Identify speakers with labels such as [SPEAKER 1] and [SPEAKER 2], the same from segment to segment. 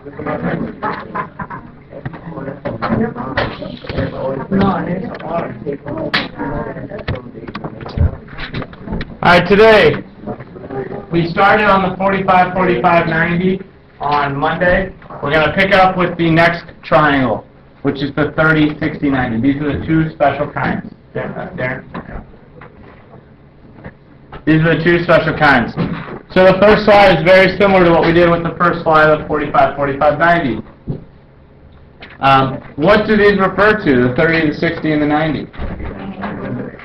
[SPEAKER 1] Alright, today we started on the 45, 45, 90 on Monday. We're going to pick up with the next triangle, which is the 30, 60, 90. These are the two special kinds. There. These are the two special kinds. So the first slide is very similar to what we did with the first slide of 45, 45, 90. What do these refer to, the 30, the 60, and the 90?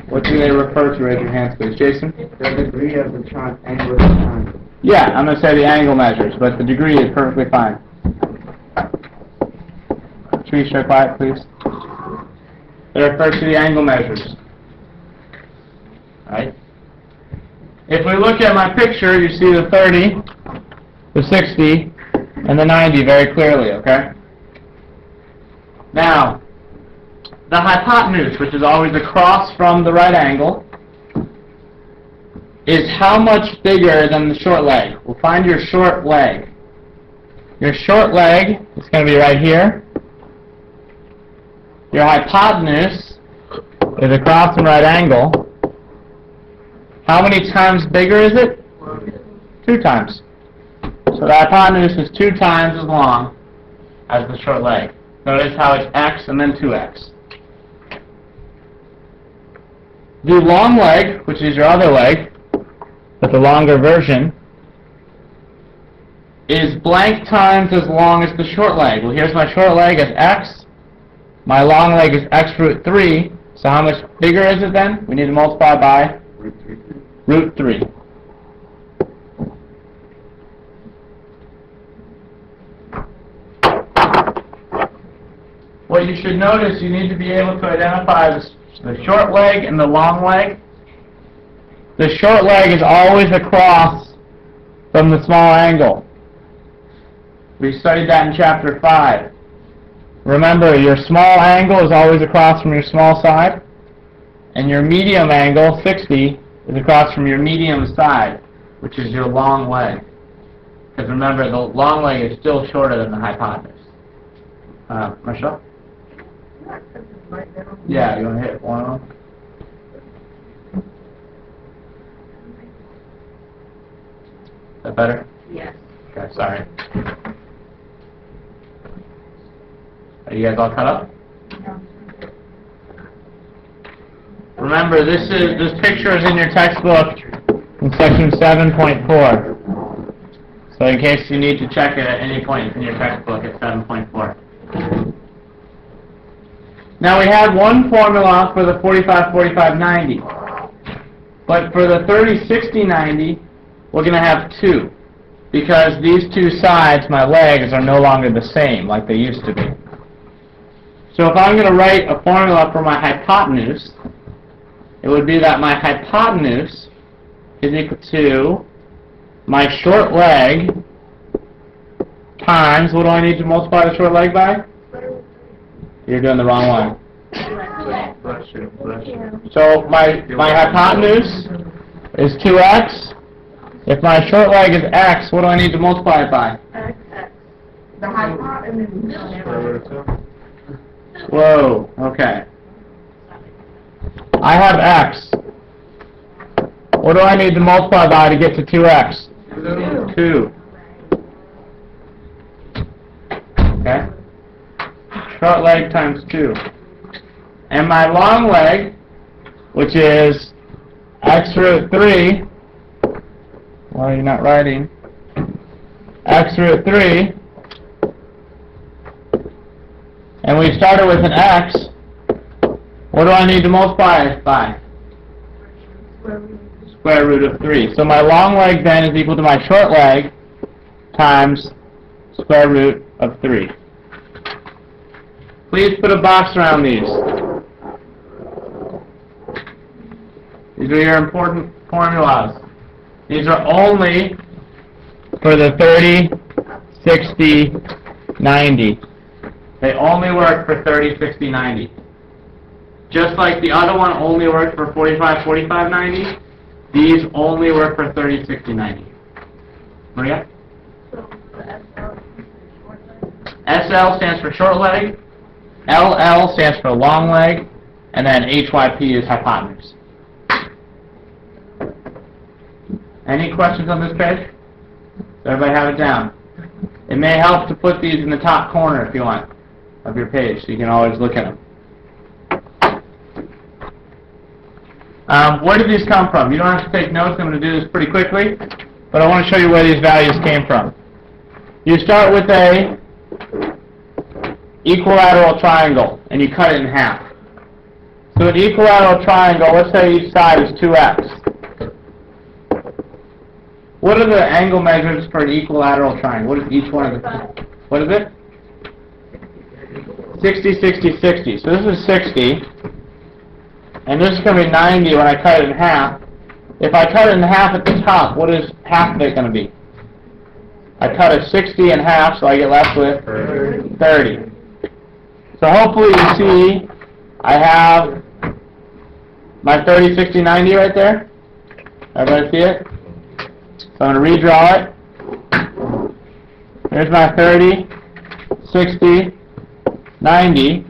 [SPEAKER 1] What do they refer to? Raise your hands, please. Jason?
[SPEAKER 2] The degree of the angle of the triangle.
[SPEAKER 1] Yeah, I'm going to say the angle measures, but the degree is perfectly fine. Tree, show quiet, please. They refer to the angle measures. Right? If we look at my picture, you see the 30, the 60, and the 90 very clearly, okay? Now, the hypotenuse, which is always across from the right angle, is how much bigger than the short leg. We'll find your short leg. Your short leg is going to be right here. Your hypotenuse is across from right angle. How many times bigger is it? 2 times. So the hypotenuse is 2 times as long as the short leg. Notice how it's x and then 2x. The long leg, which is your other leg, but the longer version, is blank times as long as the short leg. Well, here's my short leg as x. My long leg is x root 3. So how much bigger is it then? We need to multiply by root 3. What you should notice, you need to be able to identify the short leg and the long leg. The short leg is always across from the small angle. We studied that in chapter 5. Remember, your small angle is always across from your small side, and your medium angle, 60, is across from your medium side, which is your long leg. Because remember, the long leg is still shorter than the hypotenuse. Michelle? Yeah, you want to hit one of them? Is that better?
[SPEAKER 3] Yes.
[SPEAKER 1] Okay, sorry. Are you guys all caught up?
[SPEAKER 3] No.
[SPEAKER 1] Remember, this picture is in your textbook in section 7.4. So in case you need to check it at any point in your textbook, it's 7.4. Now we had one formula for the 45, 45, 90. But for the 30, 60, 90, we're going to have 2. Because these 2 sides, my legs, are no longer the same like they used to be. So if I'm going to write a formula for my hypotenuse, it would be that my hypotenuse is equal to my short leg times, what do I need to multiply the short leg by? You're doing the wrong one. So my hypotenuse is 2x. If my short leg is x, what do I need to multiply it by?
[SPEAKER 3] The hypotenuse.
[SPEAKER 1] Whoa, okay. I have x. What do I need to multiply by to get to 2x? 2. Okay? Short leg times 2. And my long leg, which is x root 3, well, you're not writing, x root 3, and we started with an x, what do I need to multiply it by? Square root of 3. So my long leg then is equal to my short leg times square root of 3. Please put a box around these. These are your important formulas. These are only for the 30, 60, 90. They only work for 30, 60, 90. Just like the other one only worked for 45, 45, 90, these only work for 30, 60, 90. Maria?
[SPEAKER 3] So the S is short leg?
[SPEAKER 1] SL stands for short leg, LL stands for long leg, and then HYP is hypotenuse. Any questions on this page? Does everybody have it down? It may help to put these in the top corner if you want of your page, so you can always look at them. Where did these come from? You don't have to take notes. I'm going to do this pretty quickly, but I want to show you where these values came from. You start with a equilateral triangle, and you cut it in half. So an equilateral triangle, let's say each side is 2x. What are the angle measures for an equilateral triangle? What is each one of them? What is it? 60, 60, 60. So this is 60. And this is going to be 90 when I cut it in half. If I cut it in half at the top, what is half of it going to be? I cut a 60 in half, so I get left with 30. So hopefully you see I have my 30, 60, 90 right there. Everybody see it? So I'm going to redraw it. Here's my 30, 60, 90.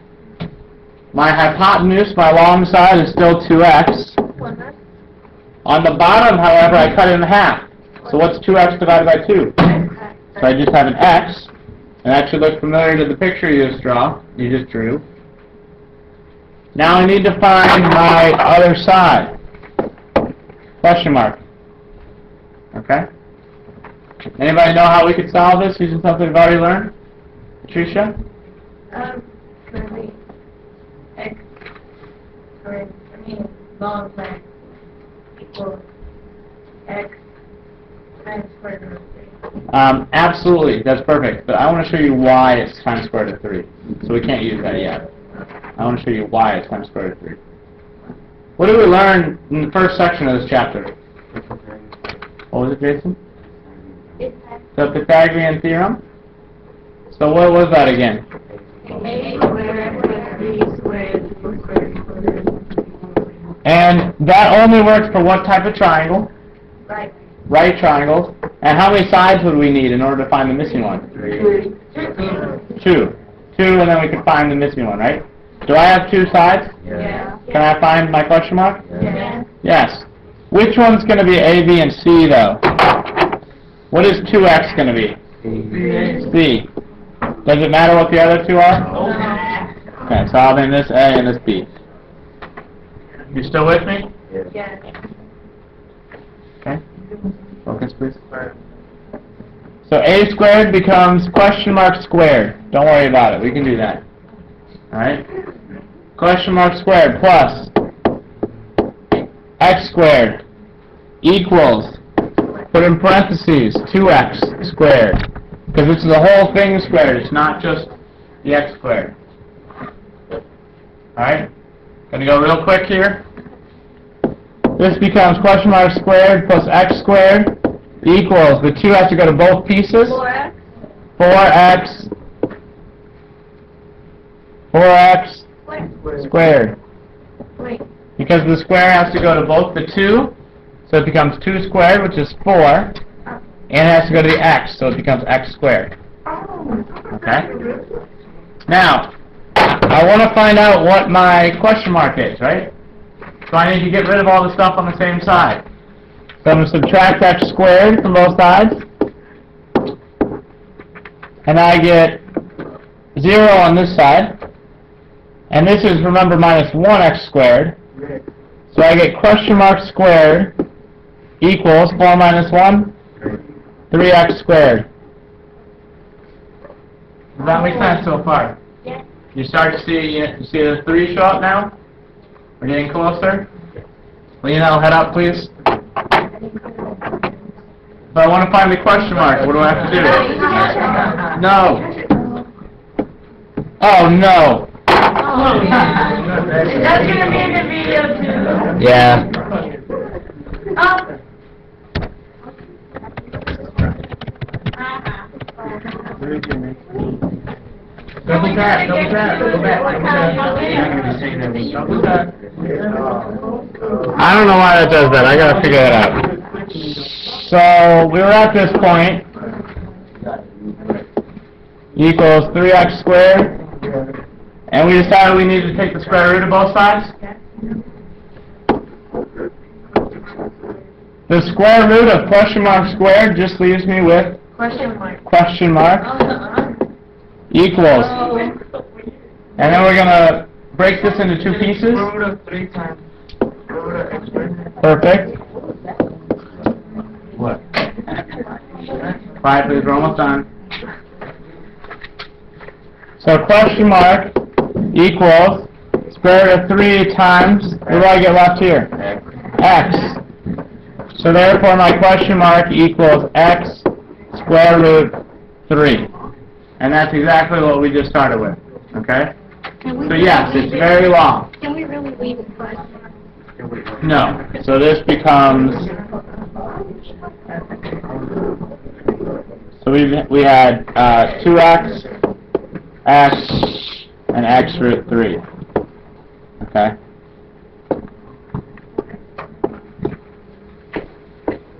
[SPEAKER 1] My hypotenuse, my long side, is still 2x. On the bottom, however, I cut it in half. So what's 2x divided by 2? So I just have an x. And that should look familiar to the picture you just drew. Now I need to find my other side. Question mark. Okay? Anybody know how we could solve this using something we've already learned? Patricia?
[SPEAKER 3] Maybe x, long leg equals x times square root of 3.
[SPEAKER 1] Absolutely, that's perfect. But I want to show you why it's times square root of 3. So we can't use that yet. I want to show you why it's times square root of 3. What did we learn in the first section of this chapter? What was it, Jason? The Pythagorean Theorem? So what was that again?
[SPEAKER 3] A squared plus B squared equals squared.
[SPEAKER 1] And that only works for what type of triangle?
[SPEAKER 3] Right.
[SPEAKER 1] Right triangles. And how many sides would we need in order to find the missing one? 2. 2, and then we can find the missing one, right? Do I have 2 sides?
[SPEAKER 3] Yeah.
[SPEAKER 1] Can I find my question mark?
[SPEAKER 3] Yeah.
[SPEAKER 1] Yes. Which one's going to be A, B, and C, though? What is 2x going to be? C. Does it matter what the other 2 are? Okay, so I'll name this A and this B. You still with me?
[SPEAKER 3] Yeah.
[SPEAKER 1] Okay. Focus, please. So A squared becomes question mark squared. Don't worry about it. We can do that. Alright? Question mark squared plus x squared equals, put in parentheses, 2x squared. Because it's the whole thing squared. It's not just the x squared. Alright? Going to go real quick here. This becomes question mark squared plus x squared equals, the 2 has to go to both pieces. 4x squared.
[SPEAKER 3] Wait.
[SPEAKER 1] Because the square has to go to both the 2, so it becomes 2 squared, which is 4, and it has to go to the x, so it becomes x squared. Okay? Now, I want to find out what my question mark is, right? So I need to get rid of all the stuff on the same side. So I'm going to subtract x squared from both sides, and I get 0 on this side. And this is, remember, minus 1x squared. So I get question mark squared equals 4 minus 1, 3x squared. Does that make sense so far?
[SPEAKER 3] Yeah.
[SPEAKER 1] You start to see, you see the 3 show up now? We're getting closer. Will you now head up, please? If I want to find the question mark, what do I have to do? No. Oh, no.
[SPEAKER 3] That's going to be in the video too.
[SPEAKER 1] Yeah.
[SPEAKER 3] Oh.
[SPEAKER 1] Double tap, double tap, double tap, double tap. I don't know why that does that. I gotta figure that out. So we were at this point. equals 3x squared. And we decided we needed to take the square root of both sides. The square root of question mark squared just leaves me with question mark equals. And then we're going to break this into two pieces.
[SPEAKER 2] Root of 3 times root of x squared.
[SPEAKER 1] Perfect. What? 5, please, we're almost done. So question mark equals square root of 3 times, what do I get left here? X. So therefore my question mark equals x square root 3. And that's exactly what we just started with. Okay? So yes, it's very long.
[SPEAKER 3] Can we really leave it question?
[SPEAKER 1] No. So this becomes, so we had 2x, x, and x root 3. Okay?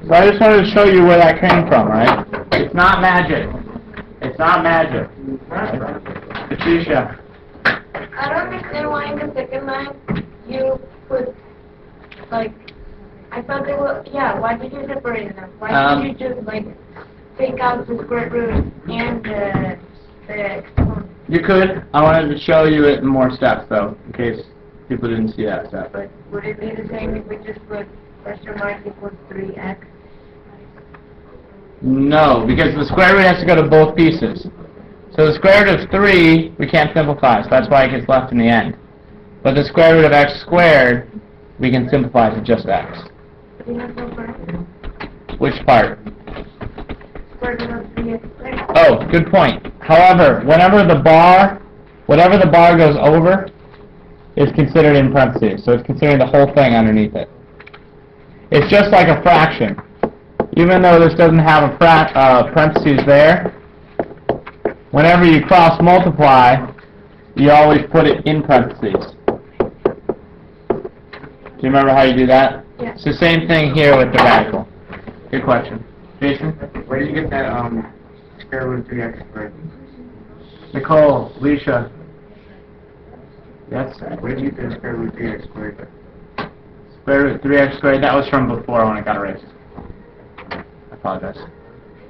[SPEAKER 1] So I just wanted to show you where that came from, right? It's not magic. It's not magic. Patricia.
[SPEAKER 3] I don't understand why in the second line you put, like, I thought they were, yeah, why did you separate them? Why did you just, like, take out the square root and the exponent?
[SPEAKER 1] You could. I wanted to show you it in more steps, though, in case people didn't see that step.
[SPEAKER 3] But would it be the same if we just put question mark equals 3x?
[SPEAKER 1] No, because the square root has to go to both pieces. So the square root of 3, we can't simplify, so that's why it gets left in the end. But the square root of x squared, we can simplify to just x.
[SPEAKER 3] Do you have no part?
[SPEAKER 1] Which part?
[SPEAKER 3] Square root of 3x squared.
[SPEAKER 1] Oh, good point. However, whatever the bar goes over, is considered in parentheses. So it's considering the whole thing underneath it. It's just like a fraction. Even though this doesn't have a parentheses there, whenever you cross multiply, you always put it in parentheses. Do you remember how you do that?
[SPEAKER 3] Yeah.
[SPEAKER 1] It's the same thing here with the radical. Good question. Jason?
[SPEAKER 2] Where do you get that square root of 3x squared?
[SPEAKER 1] Nicole? Leisha? Yes?
[SPEAKER 2] Where do you get the square root of 3x squared?
[SPEAKER 1] Square root 3x squared, that was from before when it got erased. I apologize.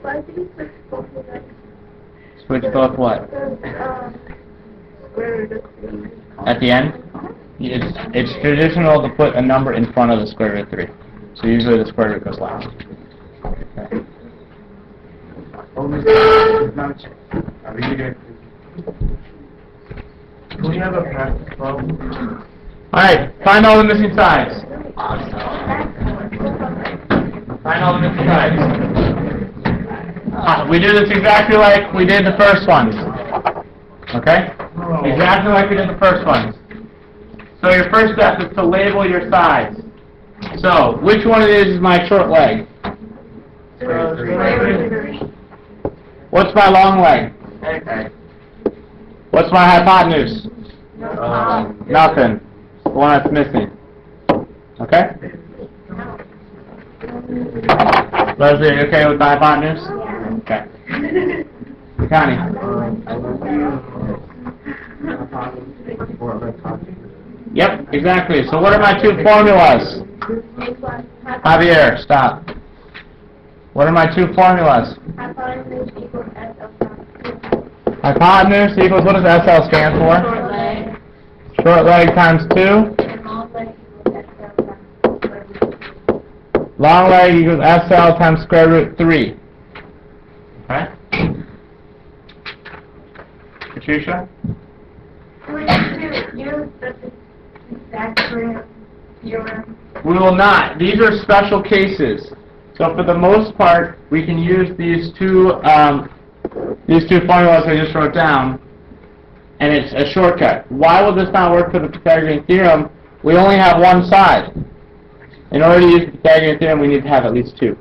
[SPEAKER 3] Why did you switch both of them?
[SPEAKER 1] Switch both what?
[SPEAKER 3] Square root of 3.
[SPEAKER 1] At the end? It's traditional to put a number in front of the square root of 3. So usually the square root goes last. Okay.
[SPEAKER 2] Can we have a practice problem?
[SPEAKER 1] Alright, find all the missing sides. Find all the missing sides. We do this exactly like we did the first ones. Okay? Exactly like we did the first ones. So your first step is to label your sides. So, which one of these is my short leg?
[SPEAKER 3] Square root of 3.
[SPEAKER 1] What's my long leg?
[SPEAKER 2] Okay.
[SPEAKER 1] What's my hypotenuse?
[SPEAKER 3] No.
[SPEAKER 1] Nothing. The one that's missing. Okay? Leslie, are you okay with the hypotenuse? Okay. Connie? Yep, exactly. So what are my two formulas? Javier, stop. What are my two formulas?
[SPEAKER 3] Hypotenuse equals SL.
[SPEAKER 1] Hypotenuse equals, what does SL stand for?
[SPEAKER 3] Short leg.
[SPEAKER 1] Short leg times 2.
[SPEAKER 3] And long leg equals SL times square root.
[SPEAKER 1] Long leg equals SL times square root 3. Okay? Patricia?
[SPEAKER 3] We have to use the Pythagorean theorem.
[SPEAKER 1] We will not. These are special cases. So for the most part, we can use these two formulas I just wrote down, and it's a shortcut. Why will this not work for the Pythagorean theorem? We only have one side. In order to use the Pythagorean theorem, we need to have at least two.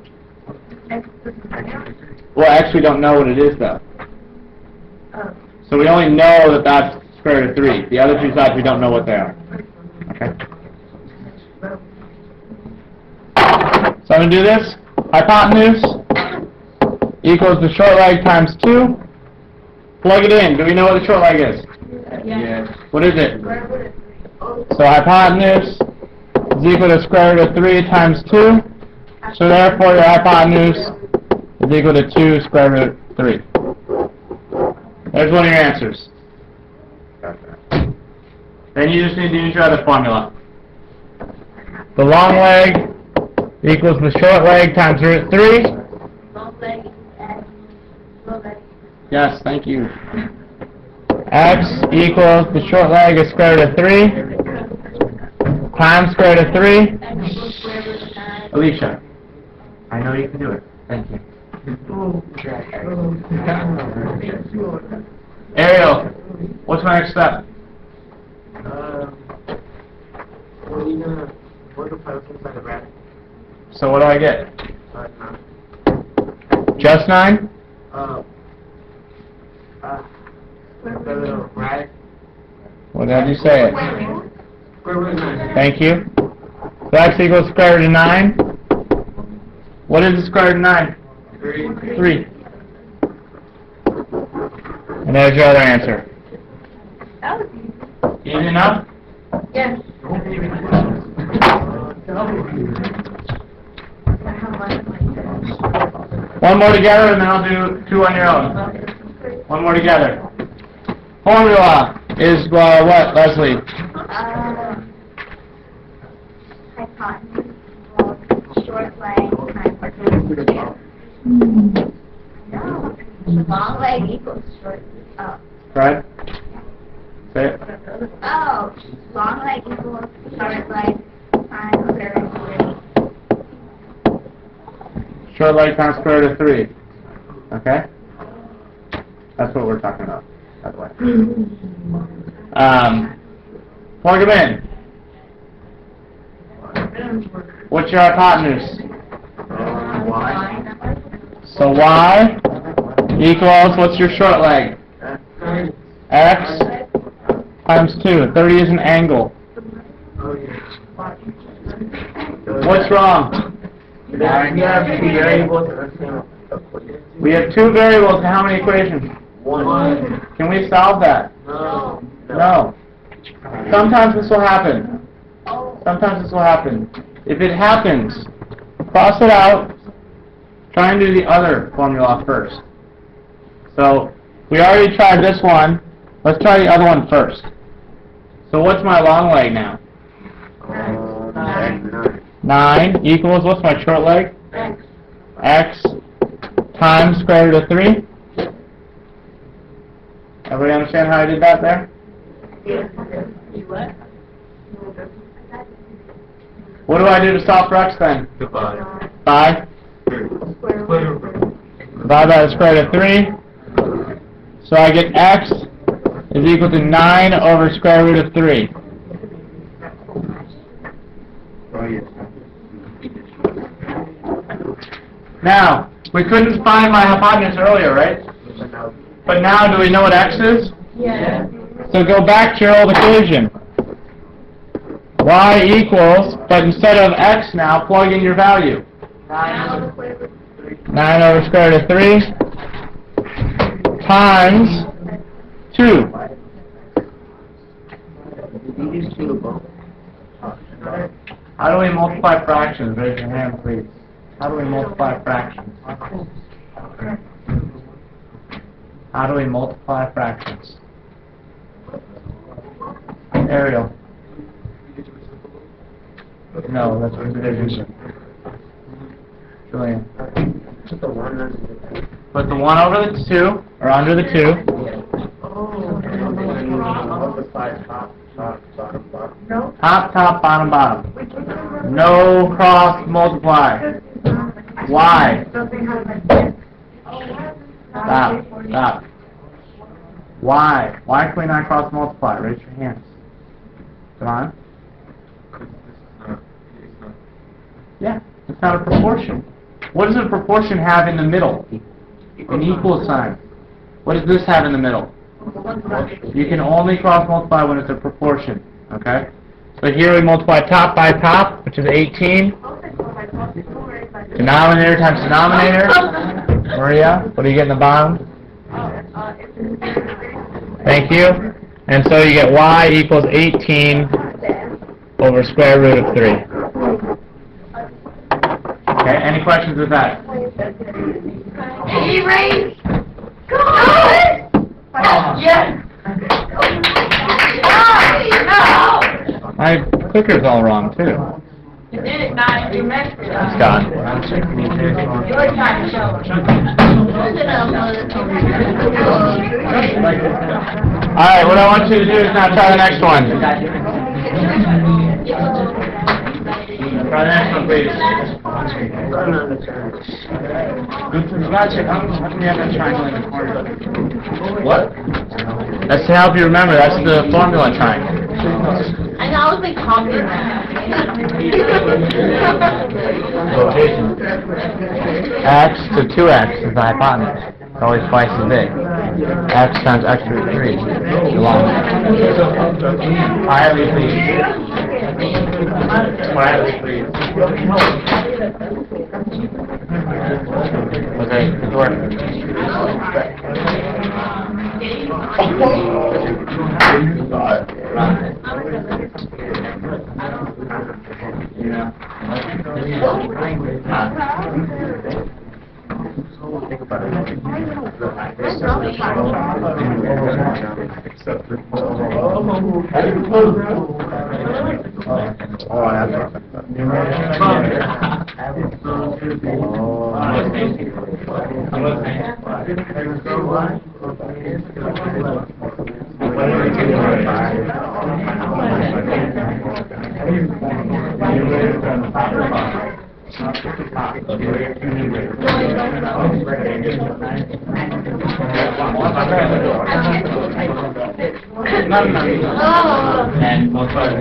[SPEAKER 1] Well, actually, we don't know what it is, though. So we only know that that's square root of 3. The other two sides, we don't know what they are. Okay? So I'm going to do this. Hypotenuse equals the short leg times 2 for Plug it in. Do we know what the short leg is?
[SPEAKER 3] Yes.
[SPEAKER 1] What is it?
[SPEAKER 3] Square root of 3.
[SPEAKER 1] So hypotenuse is equal to square root of 3 times 2. So therefore your hypotenuse is equal to 2 square root 3. There's one of your answers. Then you just need to use your other formula. The long leg equals the short leg times root 3.
[SPEAKER 3] Long leg and short leg.
[SPEAKER 1] Yes, thank you. X equals the short leg is square root of 3 times square root of 3.
[SPEAKER 3] And equals square root of 9.
[SPEAKER 1] Alicia, I know you can do it. Thank you. Ariel, what's my next step?
[SPEAKER 2] Well, you're gonna multiply what's inside the bracket.
[SPEAKER 1] So what do I get?
[SPEAKER 2] 9.
[SPEAKER 1] Just 9?
[SPEAKER 2] The little bracket.
[SPEAKER 1] What did you say? It?
[SPEAKER 2] Square root of 9.
[SPEAKER 1] Thank you. So X equals square root of 9. What is the square root of 9? 3. And there's your other answer.
[SPEAKER 3] That was easy.
[SPEAKER 1] Easy enough?
[SPEAKER 3] Yes.
[SPEAKER 1] One more together and then I'll do 2 on your own. One more together. Formula is what, Leslie?
[SPEAKER 3] Hypotenuse equals short leg times no. Long leg equals short. Oh.
[SPEAKER 1] Right? Say it.
[SPEAKER 3] Oh. Long leg equals short leg times square root of 3.
[SPEAKER 1] Short leg times square root of 3. Okay? That's what we're talking about, by the way. Plug them in. What's your hypotenuse?
[SPEAKER 2] Y.
[SPEAKER 1] So y equals, what's your short leg? X times 2. 30 is an angle.
[SPEAKER 2] Oh, yeah.
[SPEAKER 1] What's wrong?
[SPEAKER 2] We have two variables.
[SPEAKER 1] We have 2 variables and how many equations?
[SPEAKER 2] 1.
[SPEAKER 1] Can we solve that?
[SPEAKER 2] No.
[SPEAKER 1] No. Sometimes this will happen. Sometimes this will happen. If it happens, cross it out. Try and do the other formula first. So, we already tried this one. Let's try the other one first. So what's my long leg now? 9 equals, what's my short leg? X times square root of 3. Everybody understand how I did that there? What do I do to solve for X then?
[SPEAKER 2] Divide.
[SPEAKER 1] 5. Divide by the square root of 3. So I get X is equal to 9 over square root of 3.
[SPEAKER 2] Oh, yes.
[SPEAKER 1] Now, we couldn't find my hypotenuse earlier, right? But now, do we know what X is?
[SPEAKER 3] Yes.
[SPEAKER 1] So go back to your old equation. Y equals, but instead of X now, plug in your value. 9 over square root of 3 times 2. How do we multiply fractions? Raise your hand, please. How do we multiply fractions? How do we multiply fractions? Ariel. No, that's what division. Julian. Put the 1 over the 2, or under the 2. Top, top, bottom, bottom. No cross multiply. Why? Stop, stop. Why? Why can we not cross multiply? Raise your hands. Come on. Yeah, it's not a proportion. What does a proportion have in the middle? An equal sign. What does this have in the middle? You can only cross multiply when it's a proportion. Okay? So here we multiply top by top, which is 18. Denominator times denominator. Maria, what do you get in the bottom? Thank you. And so you get y equals 18 over square root of 3. Okay, any questions with that?
[SPEAKER 3] Erase! God! Yes! No!
[SPEAKER 1] My clicker's all wrong, too.
[SPEAKER 3] You did it, not you messed it up.
[SPEAKER 1] It's gone.
[SPEAKER 3] You were trying to show us.
[SPEAKER 1] Alright, what I want you to do is now try the next one. Try the next one, please.
[SPEAKER 2] How come you have that triangle in the corner?
[SPEAKER 1] What? That's to help you remember. That's the formula triangle.
[SPEAKER 3] I know, I was like copying that.
[SPEAKER 1] X to 2x is the hypotenuse. It's always twice as big. X times x root 3. The long way. Quietly, please. Quietly, please. Okay, it's working. Think about it. And we'll try to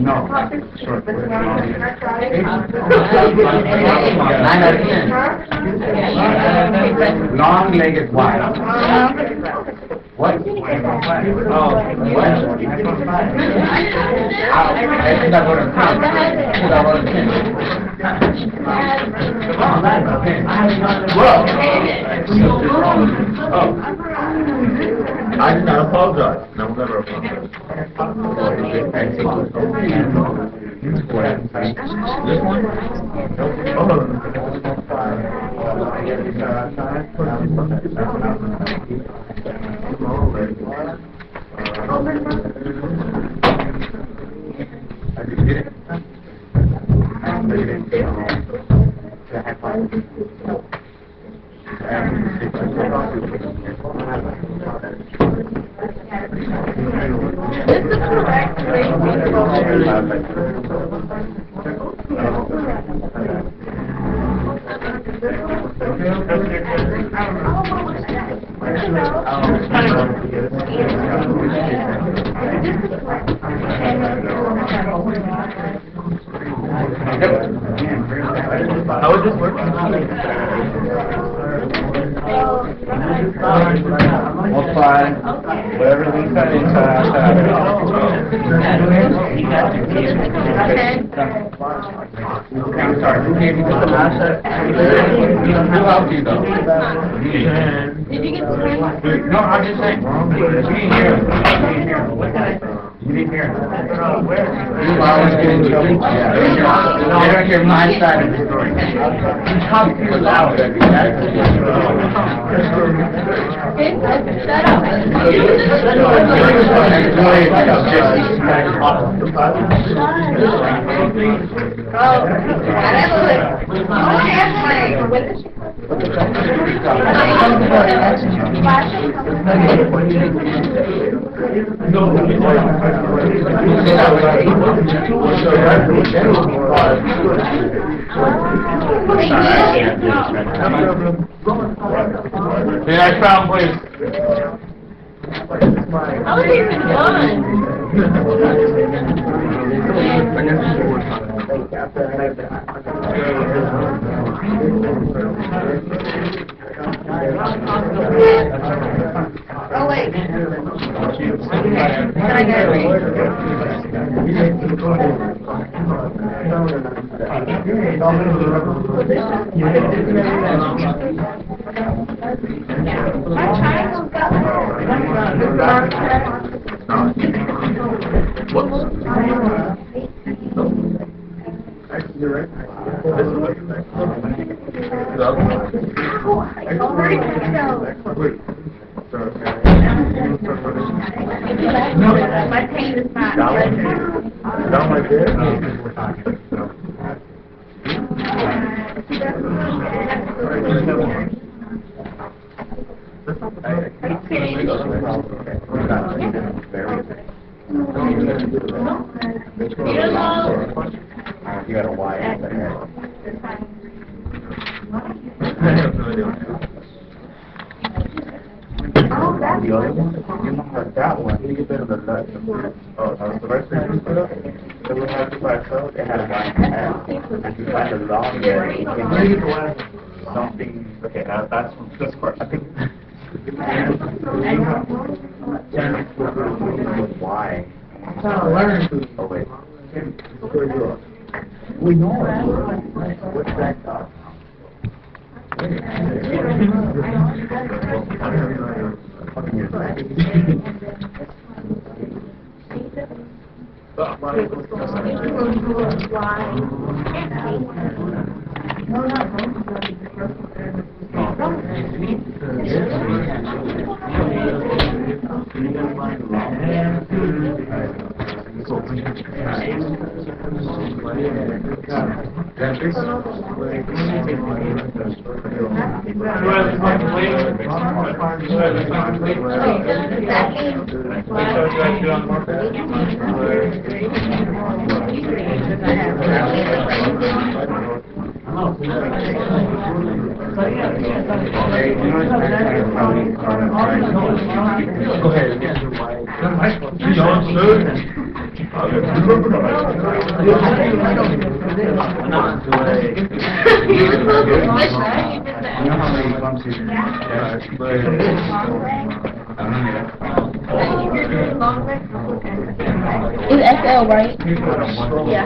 [SPEAKER 1] No, short. 9 out of 10. Long leg is wide. What? Oh, what? I think I wrote a count. I think I wrote a 10. Whoa! Oh. I did not apologize. No, never apologize. This one?
[SPEAKER 3] This is the correct
[SPEAKER 1] How would this work? Multiply whatever we cut inside outside. I'm sorry, who gave you the outside? Who helped you though?
[SPEAKER 3] Did you get the correct?
[SPEAKER 1] No, I'm just saying. You didn't hear him. You didn't hear him. You always get in trouble. Yeah. They don't hear my side of the story. You talk too loud.
[SPEAKER 3] Shut up.
[SPEAKER 1] The next round, please.
[SPEAKER 3] How was it even done? Oh wait. Can I get my pain is not
[SPEAKER 2] Down right there? You got a Y in there. The other one? You know how that one, you get better than that. The rest of you put up, so we have to find out, they had a Y in there. And you find a long there, you can something, okay, that's from this part, I think. Why? Oh, wait. We know it. What's that dog? Go ahead.
[SPEAKER 3] It's XL, right? Yeah.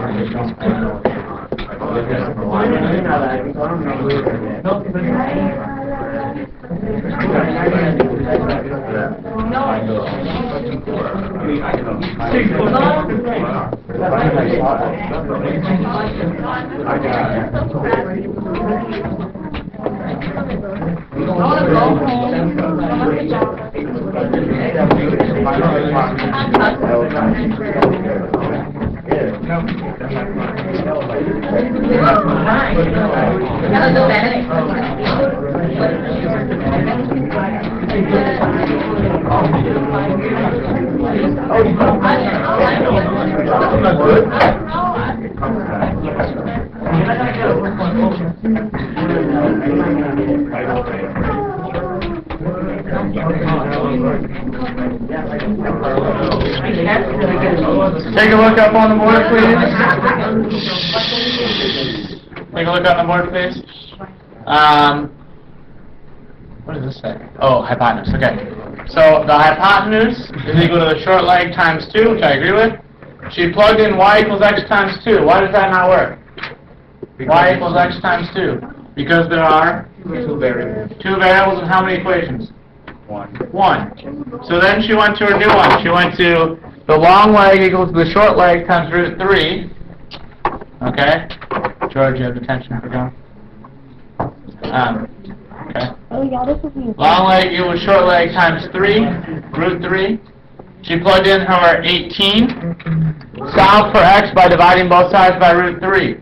[SPEAKER 1] Take a look up on the board, please. Take a look on the board, please. What does this say? Oh, hypotenuse. Okay. So the hypotenuse is equal to the short leg times 2, which I agree with. She plugged in y equals x times 2. Why does that not work? Y equals x times 2. Because there are
[SPEAKER 2] Two variables.
[SPEAKER 1] two variables and how many equations? One. So then she went to her new one. She went to the long leg equals the short leg times root 3. Okay? George, you have detention for John? Okay.
[SPEAKER 3] Oh yeah, this is me.
[SPEAKER 1] Long leg equals short leg times 3, root 3. She plugged in her 18. Solved for x by dividing both sides by root 3,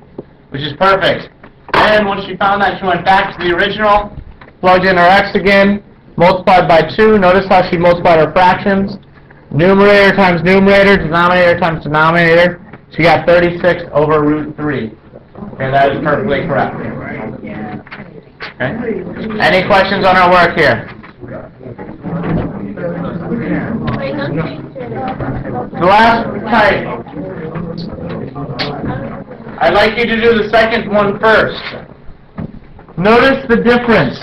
[SPEAKER 1] which is perfect. And once she found that, she went back to the original, plugged in her x again, multiplied by 2. Notice how she multiplied her fractions. Numerator times numerator, denominator times denominator. She got 36 over root 3. Okay, that is perfectly correct. Okay. Any questions on our work here?
[SPEAKER 3] Wait, don't change it.
[SPEAKER 1] The last type. I'd like you to do the second one first. Notice the difference.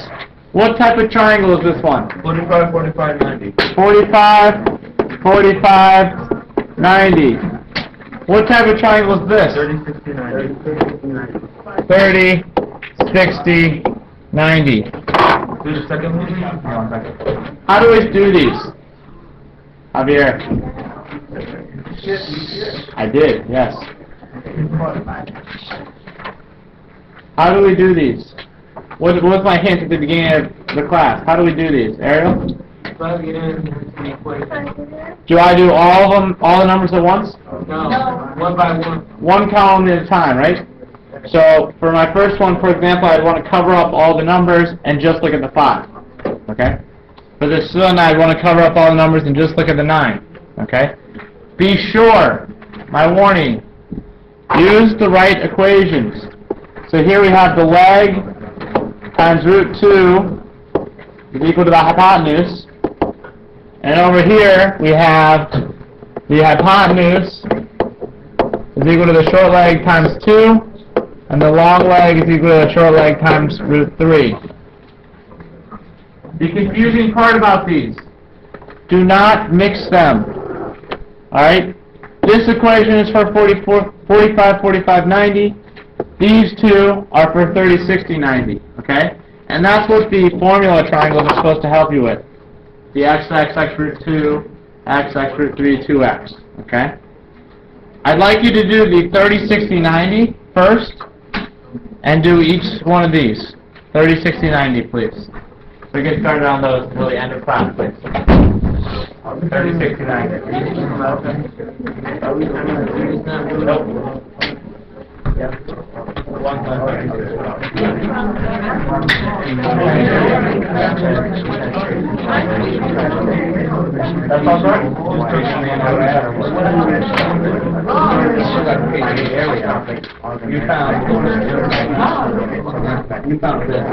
[SPEAKER 1] What type of triangle is this one?
[SPEAKER 2] 45, 45, 90.
[SPEAKER 1] 45, 45, 90. What type of triangle is this?
[SPEAKER 2] 30, 60, 90.
[SPEAKER 1] 30, 60, 90.
[SPEAKER 2] Do the second one?
[SPEAKER 1] How do we do these? Javier? I did, yes. How do we do these? What was my hint at the beginning of the class? How do we do these? Ariel?
[SPEAKER 4] Plug it in the equation.
[SPEAKER 1] Do I do all of them, all the numbers at once?
[SPEAKER 4] No, one by one.
[SPEAKER 1] One column at a time, right? So for my first one, for example, I'd want to cover up all the numbers and just look at the 5. Okay? For this one, I'd want to cover up all the numbers and just look at the 9. Okay? Be sure, my warning, use the right equations. So here we have the leg times root 2 is equal to the hypotenuse. And over here, we have the hypotenuse is equal to the short leg times 2, and the long leg is equal to the short leg times root 3. The confusing part about these, do not mix them. Alright? This equation is for 45, 45, 90. These two are for 30, 60, 90. Okay? And that's what the formula triangles are supposed to help you with. The x root 2, x root 3, 2x. Okay? I'd like you to do the 30, 60, 90 first, and do each one of these. 30, 60, 90, please. So get started on those until the end of class, please. 30, 60, 90. Nope. That's all right? You found this.